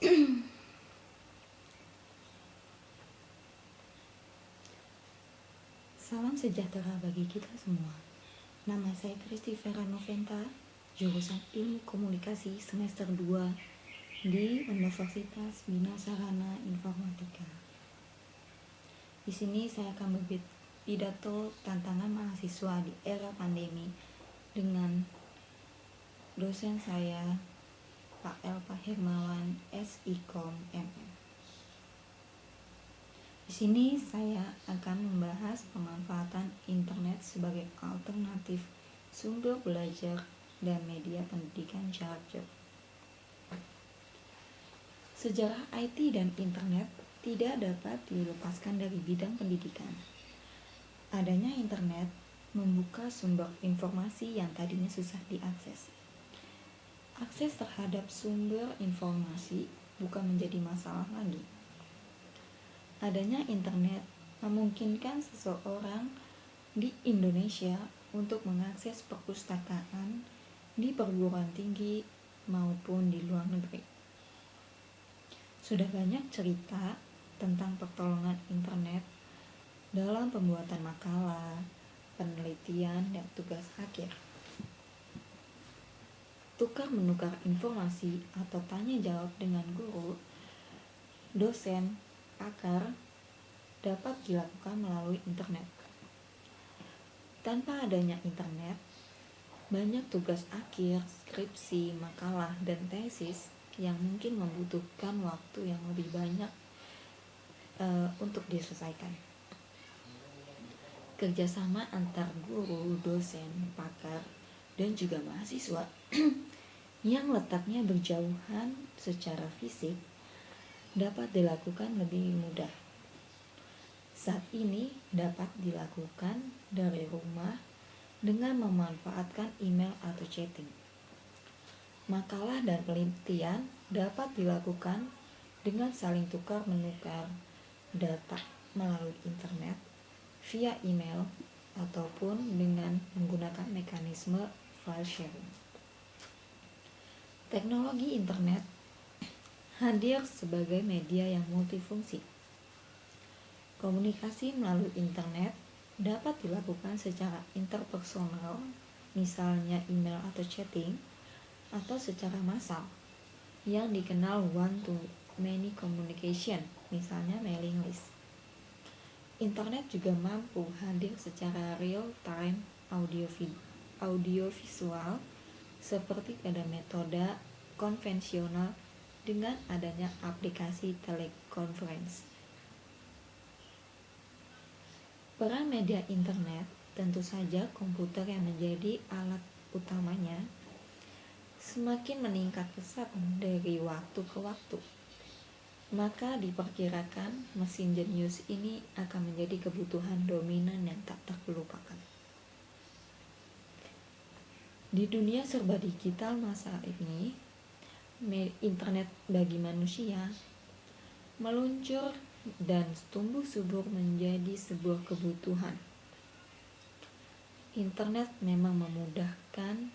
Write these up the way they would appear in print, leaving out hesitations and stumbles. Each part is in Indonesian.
Salam sejahtera bagi kita semua. Nama saya Kristi Vera Noventa, jurusan Ilmu Komunikasi semester 2 di Universitas Bina Sarana Informatika. Di sini saya akan berpidato tantangan mahasiswa di era pandemi dengan dosen saya, Pak Elpa Hermawan, SIKOM MM. Di sini saya akan membahas pemanfaatan internet sebagai alternatif sumber belajar dan media pendidikan jarak jauh. Sejarah IT dan internet tidak dapat dilepaskan dari bidang pendidikan. Adanya internet membuka sumber informasi yang tadinya susah diakses. Akses terhadap sumber informasi bukan menjadi masalah lagi. Adanya internet memungkinkan seseorang di Indonesia untuk mengakses perpustakaan di perguruan tinggi maupun di luar negeri. Sudah banyak cerita tentang pertolongan internet dalam pembuatan makalah, penelitian, dan tugas akhir. Tukar menukar informasi atau tanya jawab dengan guru, dosen, pakar dapat dilakukan melalui internet. Tanpa adanya internet, banyak tugas akhir, skripsi, makalah, dan tesis yang mungkin membutuhkan waktu yang lebih banyak untuk diselesaikan. Kerjasama antar guru, dosen, pakar, dan juga mahasiswa yang letaknya berjauhan secara fisik dapat dilakukan lebih mudah. Saat ini dapat dilakukan dari rumah dengan memanfaatkan email atau chatting. Makalah dan penelitian dapat dilakukan dengan saling tukar menukar data melalui internet, via email, ataupun dengan menggunakan mekanisme file sharing. Teknologi internet hadir sebagai media yang multifungsi. Komunikasi melalui internet dapat dilakukan secara interpersonal, misalnya email atau chatting, atau secara massal, yang dikenal one-to-many communication, misalnya mailing list. Internet juga mampu hadir secara real-time audiovisual seperti pada metode konvensional dengan adanya aplikasi telekonferensi. Peran media internet tentu saja komputer yang menjadi alat utamanya semakin meningkat pesat dari waktu ke waktu. Maka diperkirakan mesin jenius ini akan menjadi kebutuhan dominan yang tak terlupakan. Di dunia serba digital masa ini, internet bagi manusia meluncur dan tumbuh subur menjadi sebuah kebutuhan. Internet memang memudahkan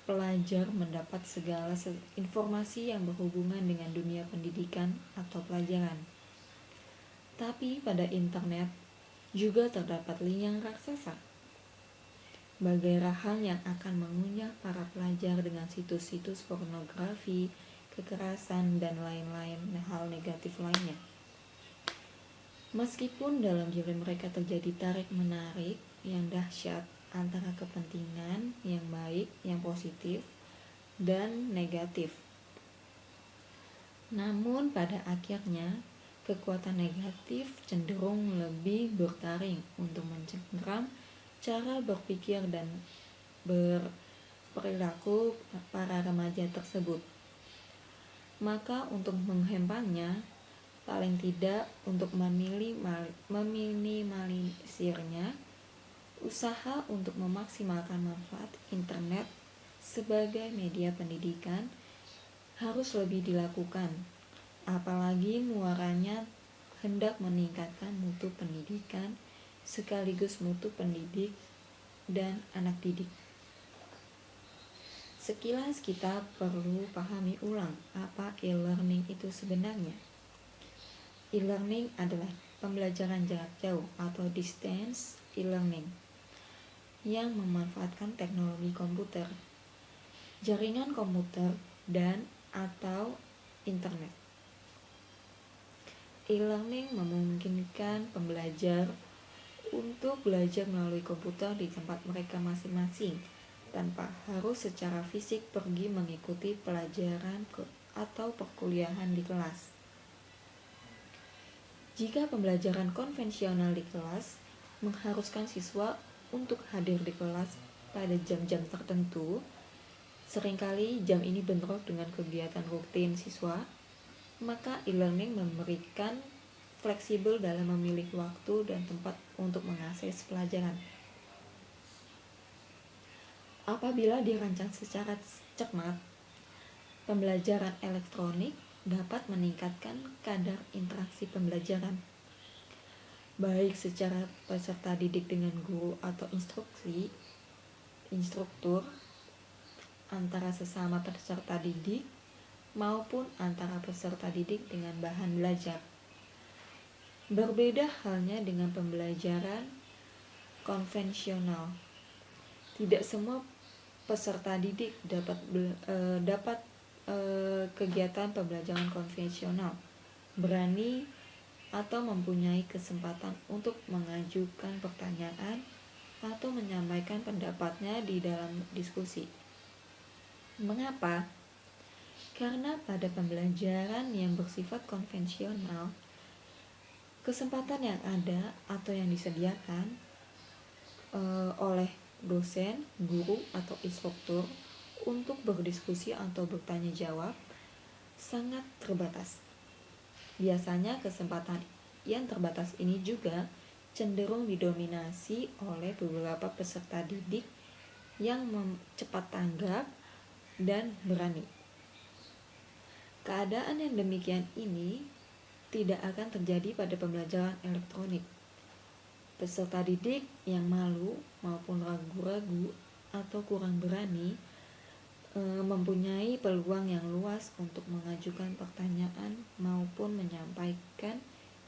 pelajar mendapat segala informasi yang berhubungan dengan dunia pendidikan atau pelajaran. Tapi pada internet juga terdapat link yang raksasa. Bagai rahang yang akan mengunyah para pelajar dengan situs-situs pornografi, kekerasan, dan lain-lain hal negatif lainnya. Meskipun dalam diri mereka terjadi tarik-menarik yang dahsyat antara kepentingan yang baik, yang positif, dan negatif. Namun pada akhirnya, kekuatan negatif cenderung lebih bertaring untuk mencengkeram cara berpikir dan berperilaku para remaja tersebut. Maka untuk menghempangnya, paling tidak untuk meminimalisirnya, usaha untuk memaksimalkan manfaat internet sebagai media pendidikan harus lebih dilakukan, apalagi muaranya hendak meningkatkan mutu pendidikan sekaligus mutu pendidik dan anak didik. Sekilas kita perlu pahami ulang apa e-learning itu sebenarnya. E-learning adalah pembelajaran jarak jauh atau distance e-learning yang memanfaatkan teknologi komputer, jaringan komputer, dan atau internet. E-learning memungkinkan pembelajar untuk belajar melalui komputer di tempat mereka masing-masing tanpa harus secara fisik pergi mengikuti pelajaran atau perkuliahan di kelas. Jika pembelajaran konvensional di kelas mengharuskan siswa untuk hadir di kelas pada jam-jam tertentu, seringkali jam ini bentrok dengan kegiatan rutin siswa, maka e-learning memberikan fleksibel dalam memilih waktu dan tempat untuk mengakses pelajaran. Apabila dirancang secara cermat, pembelajaran elektronik dapat meningkatkan kadar interaksi pembelajaran, baik secara peserta didik dengan guru atau instruktur, antara sesama peserta didik, maupun antara peserta didik dengan bahan belajar. Berbeda halnya dengan pembelajaran konvensional. Tidak semua peserta didik dapat kegiatan pembelajaran konvensional berani atau mempunyai kesempatan untuk mengajukan pertanyaan atau menyampaikan pendapatnya di dalam diskusi. Mengapa? Karena pada pembelajaran yang bersifat konvensional, kesempatan yang ada atau yang disediakan oleh dosen, guru, atau instruktur untuk berdiskusi atau bertanya jawab sangat terbatas. Biasanya kesempatan yang terbatas ini juga cenderung didominasi oleh beberapa peserta didik yang cepat tanggap dan berani. Keadaan yang demikian ini tidak akan terjadi pada pembelajaran elektronik. Peserta didik yang malu maupun ragu-ragu atau kurang berani mempunyai peluang yang luas untuk mengajukan pertanyaan maupun menyampaikan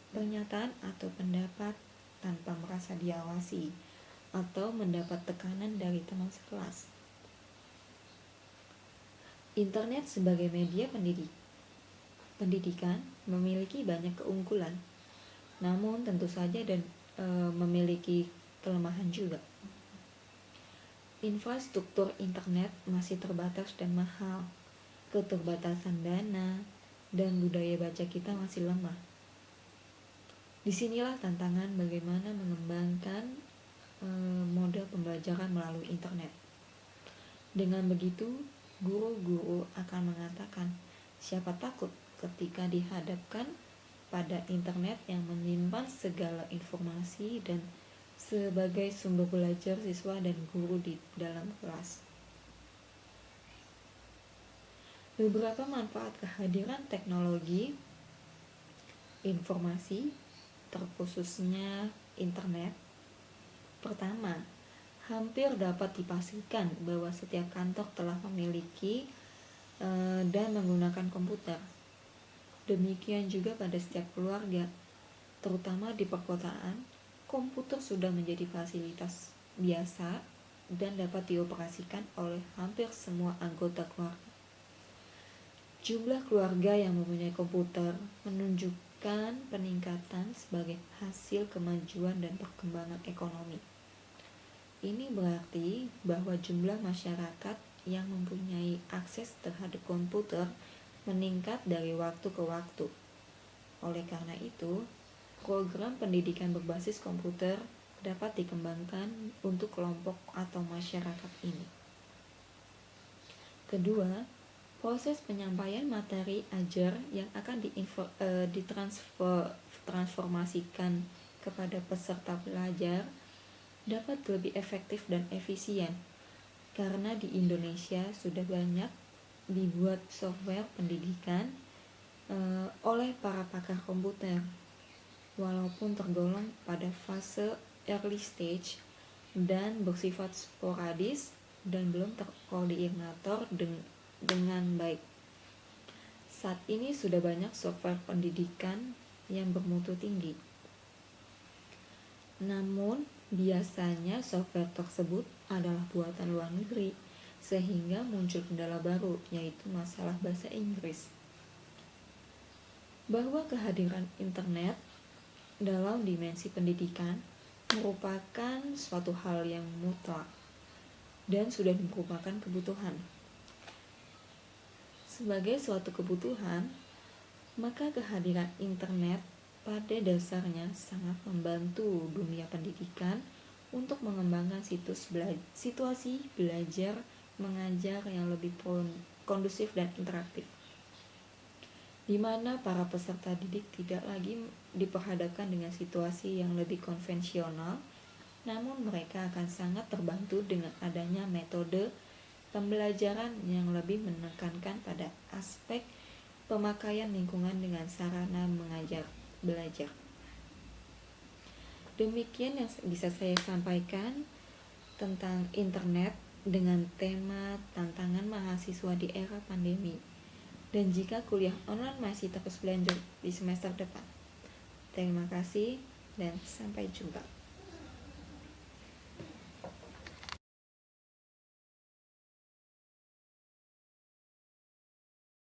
pernyataan atau pendapat tanpa merasa diawasi atau mendapat tekanan dari teman sekelas. Internet sebagai media pendidikan memiliki banyak keunggulan, namun tentu saja memiliki kelemahan juga. Infrastruktur internet masih terbatas dan mahal. Keterbatasan dana dan budaya baca kita masih lemah. Disinilah tantangan bagaimana mengembangkan model pembelajaran melalui internet. Dengan begitu, guru-guru akan mengatakan, siapa takut ketika dihadapkan pada internet yang menyimpan segala informasi dan sebagai sumber belajar siswa dan guru di dalam kelas. Beberapa manfaat kehadiran teknologi informasi, terkhususnya internet. Pertama, hampir dapat dipastikan bahwa setiap kantor telah memiliki dan menggunakan komputer. Demikian juga pada setiap keluarga, terutama di perkotaan, komputer sudah menjadi fasilitas biasa dan dapat dioperasikan oleh hampir semua anggota keluarga. Jumlah keluarga yang mempunyai komputer menunjukkan peningkatan sebagai hasil kemajuan dan perkembangan ekonomi. Ini berarti bahwa jumlah masyarakat yang mempunyai akses terhadap komputer meningkat dari waktu ke waktu. Oleh karena itu, program pendidikan berbasis komputer dapat dikembangkan untuk kelompok atau masyarakat ini. Kedua, proses penyampaian materi ajar yang akan ditransformasikan kepada peserta belajar dapat lebih efektif dan efisien, karena di Indonesia sudah banyak dibuat software pendidikan oleh para pakar komputer. Walaupun tergolong pada fase early stage dan bersifat sporadis, dan belum terkoordinator dengan baik. Saat ini sudah banyak software pendidikan yang bermutu tinggi. Namun, biasanya software tersebut adalah buatan luar negeri, sehingga muncul kendala baru, yaitu masalah bahasa Inggris. Bahwa kehadiran internet dalam dimensi pendidikan merupakan suatu hal yang mutlak dan sudah merupakan kebutuhan. Sebagai suatu kebutuhan, maka kehadiran internet pada dasarnya sangat membantu dunia pendidikan untuk mengembangkan situasi belajar mengajar yang lebih kondusif dan interaktif, di mana para peserta didik tidak lagi diperhadapkan dengan situasi yang lebih konvensional, namun mereka akan sangat terbantu dengan adanya metode pembelajaran yang lebih menekankan pada aspek pemakaian lingkungan dengan sarana mengajar belajar. Demikian yang bisa saya sampaikan tentang internet dengan tema tantangan mahasiswa di era pandemi. Dan jika kuliah online masih terus berlanjut di semester depan. Terima kasih dan sampai jumpa.